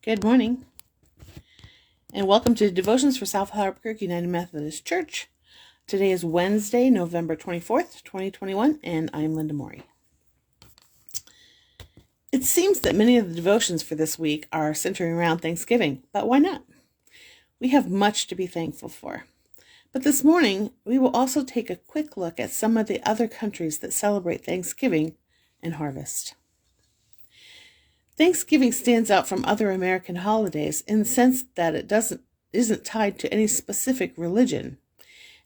Good morning, and welcome to Devotions for South Albuquerque United Methodist Church. Today is Wednesday, November 24th, 2021, and I'm Linda Morey. It seems that many of the devotions for this week are centering around Thanksgiving, but why not? We have much to be thankful for. But this morning, we will also take a quick look at some of the other countries that celebrate Thanksgiving and harvest. Thanksgiving stands out from other American holidays in the sense that it isn't tied to any specific religion,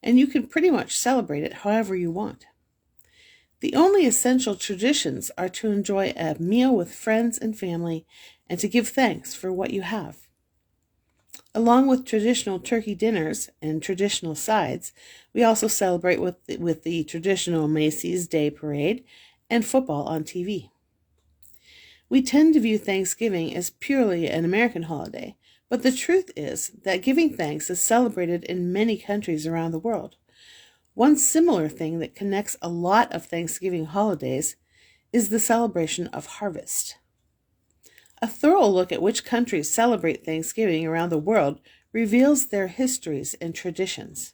and you can pretty much celebrate it however you want. The only essential traditions are to enjoy a meal with friends and family and to give thanks for what you have. Along with traditional turkey dinners and traditional sides, we also celebrate with the traditional Macy's Day Parade and football on TV. We tend to view Thanksgiving as purely an American holiday, but the truth is that giving thanks is celebrated in many countries around the world. One similar thing that connects a lot of Thanksgiving holidays is the celebration of harvest. A thorough look at which countries celebrate Thanksgiving around the world reveals their histories and traditions.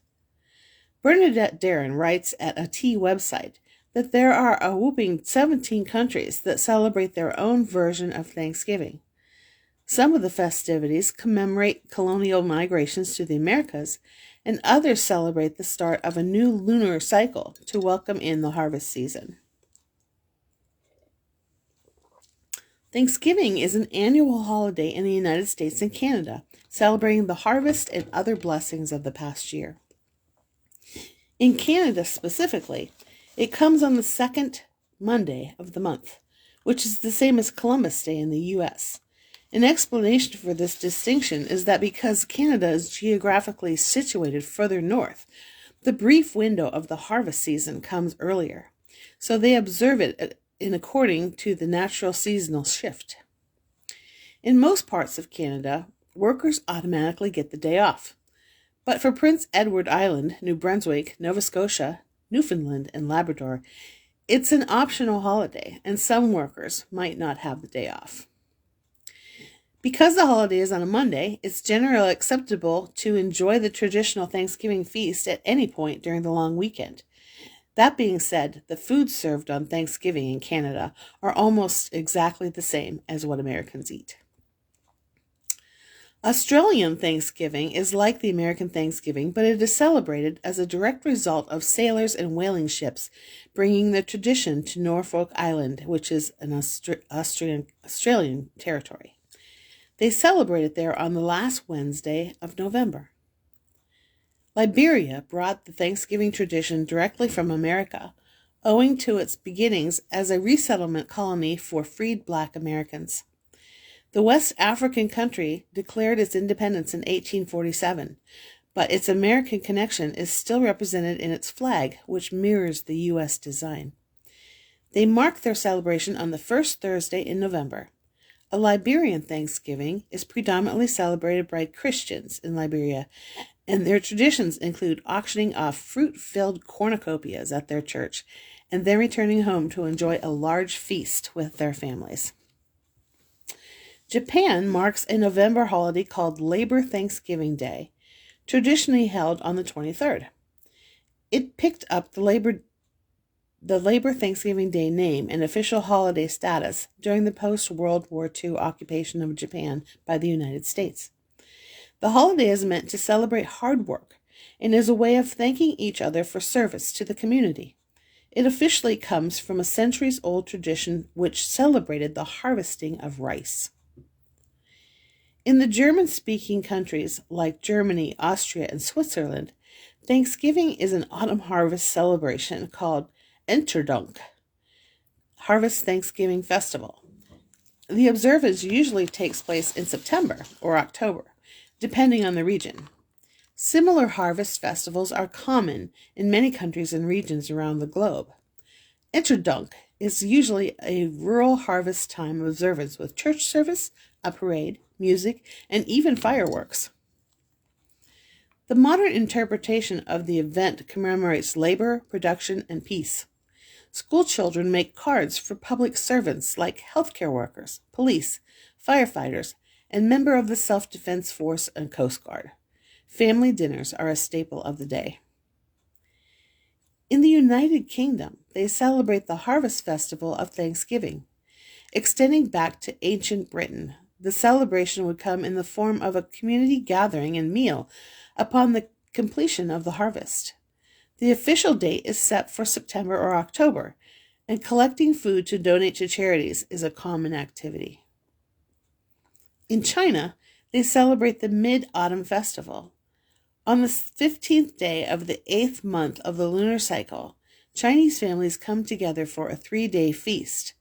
Bernadette Darren writes at a Tea website that there are a whopping 17 countries that celebrate their own version of Thanksgiving. Some of the festivities commemorate colonial migrations to the Americas, and others celebrate the start of a new lunar cycle to welcome in the harvest season. Thanksgiving is an annual holiday in the United States and Canada, celebrating the harvest and other blessings of the past year. In Canada specifically, it comes on the second Monday of the month, which is the same as Columbus Day in the U.S. An explanation for this distinction is that because Canada is geographically situated further north, the brief window of the harvest season comes earlier, so they observe it in according to the natural seasonal shift. In most parts of Canada, workers automatically get the day off. But for Prince Edward Island, New Brunswick, Nova Scotia, Newfoundland, and Labrador, it's an optional holiday, and some workers might not have the day off. Because the holiday is on a Monday, it's generally acceptable to enjoy the traditional Thanksgiving feast at any point during the long weekend. That being said, the foods served on Thanksgiving in Canada are almost exactly the same as what Americans eat. Australian Thanksgiving is like the American Thanksgiving, but it is celebrated as a direct result of sailors and whaling ships bringing the tradition to Norfolk Island, which is an Australian territory. They celebrate it there on the last Wednesday of November. Liberia brought the Thanksgiving tradition directly from America, owing to its beginnings as a resettlement colony for freed Black Americans. The West African country declared its independence in 1847, but its American connection is still represented in its flag, which mirrors the U.S. design. They mark their celebration on the first Thursday in November. A Liberian Thanksgiving is predominantly celebrated by Christians in Liberia, and their traditions include auctioning off fruit-filled cornucopias at their church, and then returning home to enjoy a large feast with their families. Japan marks a November holiday called Labor Thanksgiving Day, traditionally held on the 23rd. It picked up the Labor Thanksgiving Day name and official holiday status during the post-World War II occupation of Japan by the United States. The holiday is meant to celebrate hard work and is a way of thanking each other for service to the community. It officially comes from a centuries-old tradition which celebrated the harvesting of rice. In the German-speaking countries like Germany, Austria, and Switzerland, Thanksgiving is an autumn harvest celebration called Erntedank, Harvest Thanksgiving Festival. The observance usually takes place in September or October, depending on the region. Similar harvest festivals are common in many countries and regions around the globe. Erntedank is usually a rural harvest time observance with church service, a parade, music, and even fireworks. The modern interpretation of the event commemorates labor, production, and peace. School children make cards for public servants like healthcare workers, police, firefighters, and member of the Self-Defense Force and Coast Guard. Family dinners are a staple of the day. In the United Kingdom, they celebrate the harvest festival of Thanksgiving. Extending back to ancient Britain, the celebration would come in the form of a community gathering and meal upon the completion of the harvest. The official date is set for September or October, and collecting food to donate to charities is a common activity. In China, they celebrate the Mid-Autumn Festival. On the 15th day of the 8th month of the lunar cycle, Chinese families come together for a 3-day feast.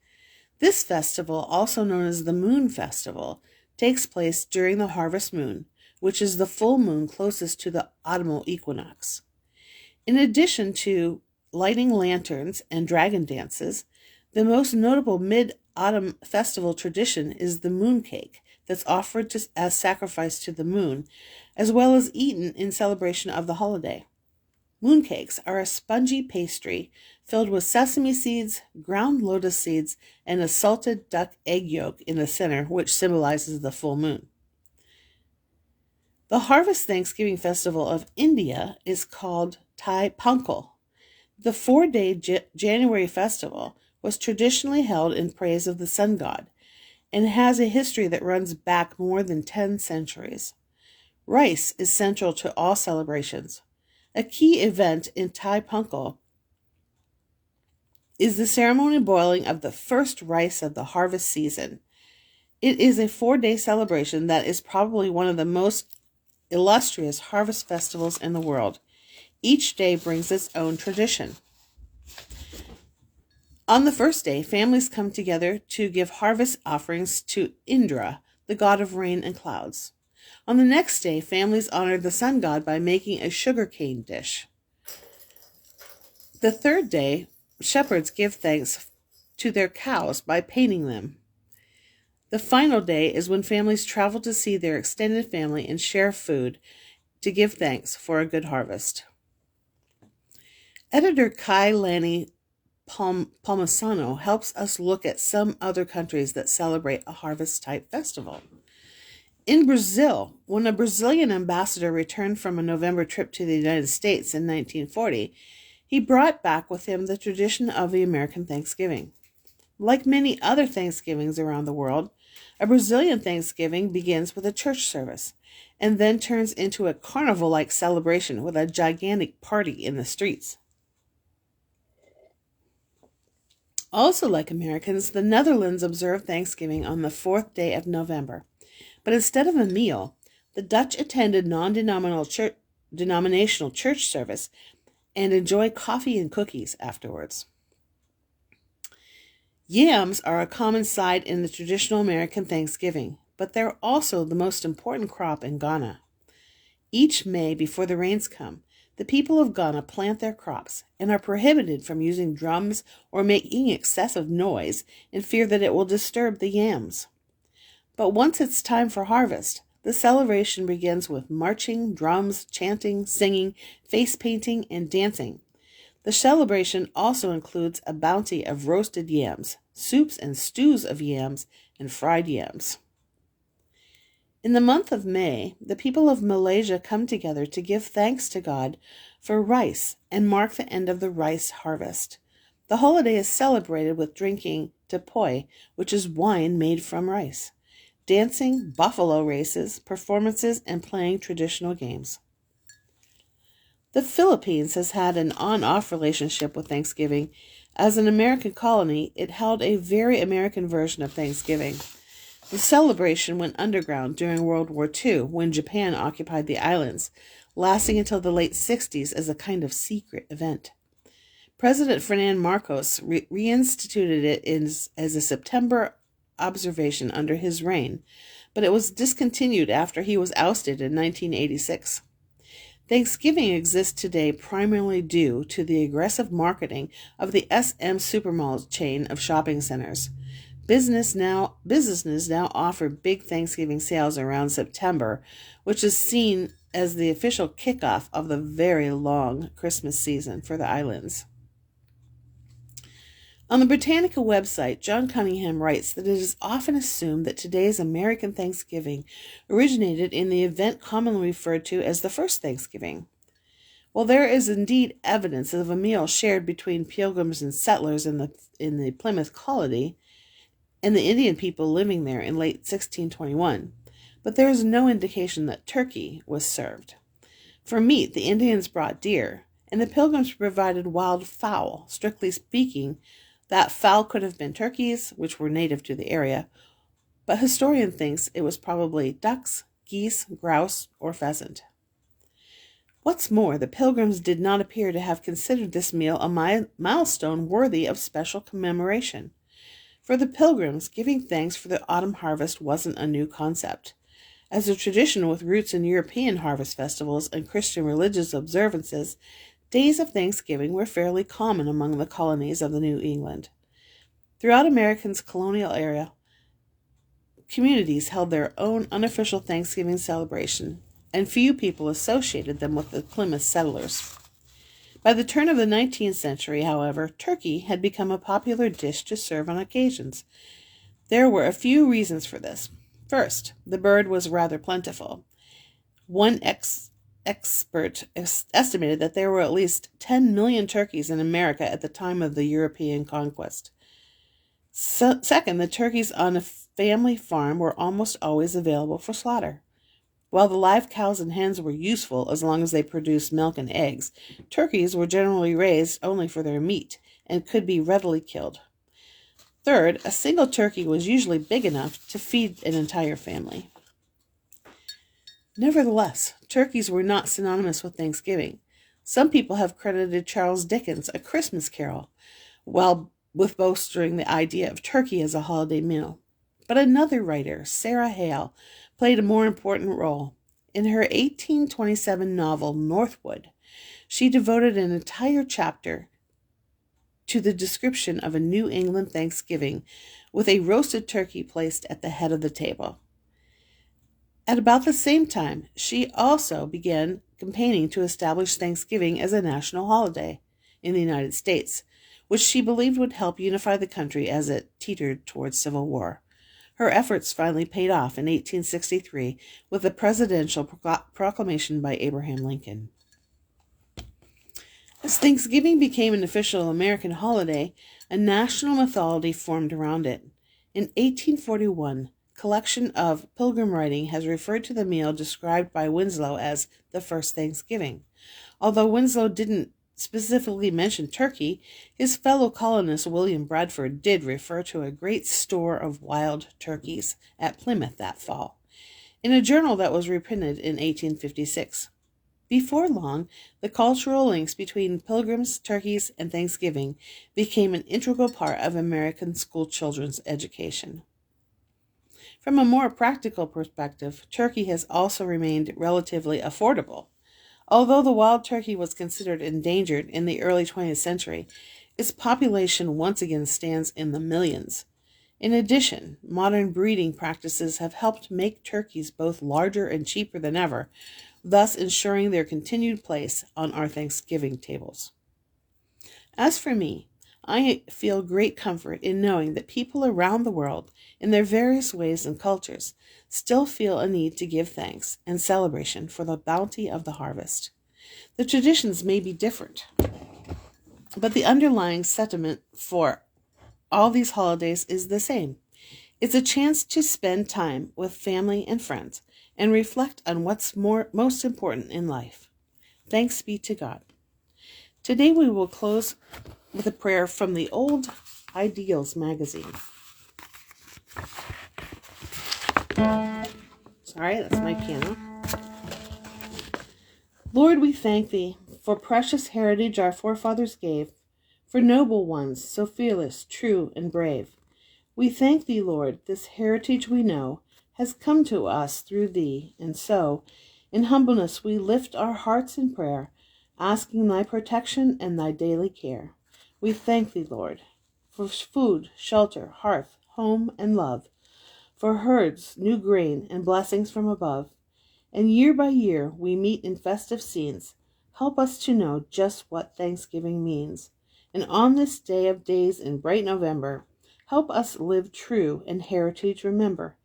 This festival, also known as the Moon Festival, takes place during the harvest moon, which is the full moon closest to the autumnal equinox. In addition to lighting lanterns and dragon dances, the most notable Mid-Autumn Festival tradition is the moon cake that's offered as sacrifice to the moon, as well as eaten in celebration of the holiday. Mooncakes are a spongy pastry filled with sesame seeds, ground lotus seeds, and a salted duck egg yolk in the center, which symbolizes the full moon. The Harvest Thanksgiving Festival of India is called Thai Punkal. The 4-day January festival was traditionally held in praise of the sun god and has a history that runs back more than 10 centuries. Rice is central to all celebrations. A key event in Thai Punkal is the ceremony boiling of the first rice of the harvest season. It is a 4-day celebration that is probably one of the most illustrious harvest festivals in the world. Each day brings its own tradition. On the first day, families come together to give harvest offerings to Indra, the god of rain and clouds. On the next day, families honor the sun god by making a sugarcane dish. The third day, shepherds give thanks to their cows by painting them. The final day is when families travel to see their extended family and share food to give thanks for a good harvest. Editor Kai Lani Palmisano helps us look at some other countries that celebrate a harvest-type festival. In Brazil, when a Brazilian ambassador returned from a November trip to the United States in 1940, he brought back with him the tradition of the American Thanksgiving. Like many other Thanksgivings around the world, a Brazilian Thanksgiving begins with a church service and then turns into a carnival-like celebration with a gigantic party in the streets. Also like Americans, the Netherlands observe Thanksgiving on the 4th day of November. But instead of a meal, the Dutch attended non-denominational church service and enjoy coffee and cookies afterwards. Yams are a common side in the traditional American Thanksgiving, but they're also the most important crop in Ghana. Each May, before the rains come, the people of Ghana plant their crops and are prohibited from using drums or making excessive noise in fear that it will disturb the yams. But once it's time for harvest, the celebration begins with marching, drums, chanting, singing, face painting, and dancing. The celebration also includes a bounty of roasted yams, soups and stews of yams, and fried yams. In the month of May, the people of Malaysia come together to give thanks to God for rice and mark the end of the rice harvest. The holiday is celebrated with drinking tepoy, which is wine made from rice, dancing, buffalo races, performances, and playing traditional games. The Philippines has had an on-off relationship with Thanksgiving. As an American colony, it held a very American version of Thanksgiving. The celebration went underground during World War II when Japan occupied the islands, lasting until the late 60s as a kind of secret event. President Ferdinand Marcos reinstituted it as a September observation under his reign, but it was discontinued after he was ousted in 1986. Thanksgiving exists today primarily due to the aggressive marketing of the SM Supermall chain of shopping centers. Businesses now offer big Thanksgiving sales around September, which is seen as the official kickoff of the very long Christmas season for the islands. On the Britannica website, John Cunningham writes that it is often assumed that today's American Thanksgiving originated in the event commonly referred to as the first Thanksgiving. While there is indeed evidence of a meal shared between pilgrims and settlers in the Plymouth colony and the Indian people living there in late 1621, but there is no indication that turkey was served. For meat, the Indians brought deer, and the pilgrims provided wild fowl. Strictly speaking, that fowl could have been turkeys, which were native to the area, but historian thinks it was probably ducks, geese, grouse, or pheasant. What's more, the pilgrims did not appear to have considered this meal a milestone worthy of special commemoration. For the pilgrims, giving thanks for the autumn harvest wasn't a new concept. As a tradition with roots in European harvest festivals and Christian religious observances, days of Thanksgiving were fairly common among the colonies of the New England. Throughout America's colonial era, communities held their own unofficial Thanksgiving celebration, and few people associated them with the Plymouth settlers. By the turn of the 19th century, however, turkey had become a popular dish to serve on occasions. There were a few reasons for this. First, the bird was rather plentiful. One expert estimated that there were at least 10 million turkeys in America at the time of the European conquest. Second, the turkeys on a family farm were almost always available for slaughter. While the live cows and hens were useful as long as they produced milk and eggs, turkeys were generally raised only for their meat and could be readily killed. Third, a single turkey was usually big enough to feed an entire family. Nevertheless, turkeys were not synonymous with Thanksgiving. Some people have credited Charles Dickens' A Christmas Carol, with bolstering the idea of turkey as a holiday meal. But another writer, Sarah Hale, played a more important role. In her 1827 novel, Northwood, she devoted an entire chapter to the description of a New England Thanksgiving, with a roasted turkey placed at the head of the table. At about the same time, she also began campaigning to establish Thanksgiving as a national holiday in the United States, which she believed would help unify the country as it teetered towards civil war. Her efforts finally paid off in 1863 with the presidential proclamation by Abraham Lincoln. As Thanksgiving became an official American holiday, a national mythology formed around it. In 1841, a collection of pilgrim writing has referred to the meal described by Winslow as the first Thanksgiving. Although Winslow didn't specifically mention turkey, his fellow colonist William Bradford did refer to a great store of wild turkeys at Plymouth that fall, in a journal that was reprinted in 1856. Before long, the cultural links between pilgrims, turkeys, and Thanksgiving became an integral part of American school children's education. From a more practical perspective, turkey has also remained relatively affordable. Although the wild turkey was considered endangered in the early 20th century, its population once again stands in the millions. In addition, modern breeding practices have helped make turkeys both larger and cheaper than ever, thus ensuring their continued place on our Thanksgiving tables. As for me, I feel great comfort in knowing that people around the world, in their various ways and cultures, still feel a need to give thanks and celebration for the bounty of the harvest. The traditions may be different, but the underlying sentiment for all these holidays is the same. It's a chance to spend time with family and friends and reflect on what's most important in life. Thanks be to God. Today we will close with a prayer from the Old Ideals magazine. Sorry, that's my piano. Lord, we thank thee for precious heritage our forefathers gave, for noble ones so fearless, true, and brave. We thank thee, Lord, this heritage we know has come to us through thee, and so, in humbleness we lift our hearts in prayer, asking thy protection and thy daily care. We thank thee, Lord, for food, shelter, hearth, home, and love, for herds, new grain, and blessings from above. And year by year we meet in festive scenes. Help us to know just what Thanksgiving means. And on this day of days in bright November, help us live true and heritage remember,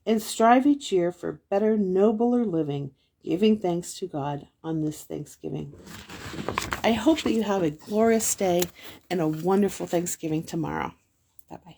and strive each year for better, nobler living, giving thanks to God on this Thanksgiving. I hope that you have a glorious day and a wonderful Thanksgiving tomorrow. Bye-bye.